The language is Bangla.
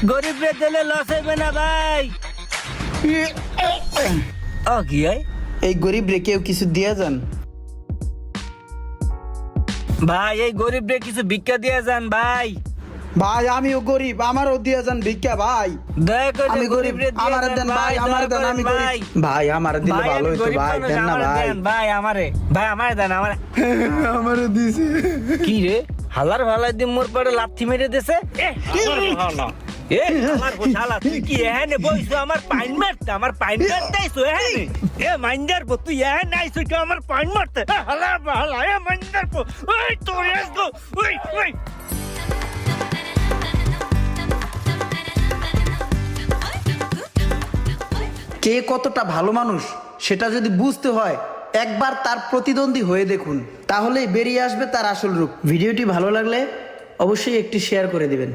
গরিবরে দিলে লস হইবে না ভাই। ও কি হয়? এই গরিব রে কেউ কিছু দিয়া যান ভাই এই গরিবরে কিছু ভিক্ষা দিয়ে যান ভাই। ভাই। আমিও গরিব, আমারও দিয়া যান ভিক্ষা ভাই। দয়া করে আমি গরিব, গরিবরে দিয়ে আমারে দেন ভাই, আমারে দেন। আমি গরিব ভাই, আমারে দিলে ভাই, ভালো আমি হইতো গরিব ভাই। মানুষ, দেন না আমারে ভাই। দেন ভাই, আমারে দেন আমারে। আমারে দিছে। কি রে হালার ভালাই দি মোর পরে লাথি মেরে দিছে। এ আমার গোশালা তুই কি এখানে বইছো আমার পাইন মারতে, আমার পাইন মারতে আইছো এখানে? এ মাইন্ডার পো তুই এখানে আইছো কি আমার পাইন মারতে? হালা হালা এ মাইন্ডার পো ওই তোর এসো ওই ওই। কে কতটা ভালো মানুষ সেটা যদি বুঝতে হয় একবার তার প্রতিদ্বন্দ্বী হয়ে দেখুন, তাহলেই বেরিয়ে আসবে তার আসল রূপ। ভিডিওটি ভালো লাগলে অবশ্যই একটি শেয়ার করে দিবেন।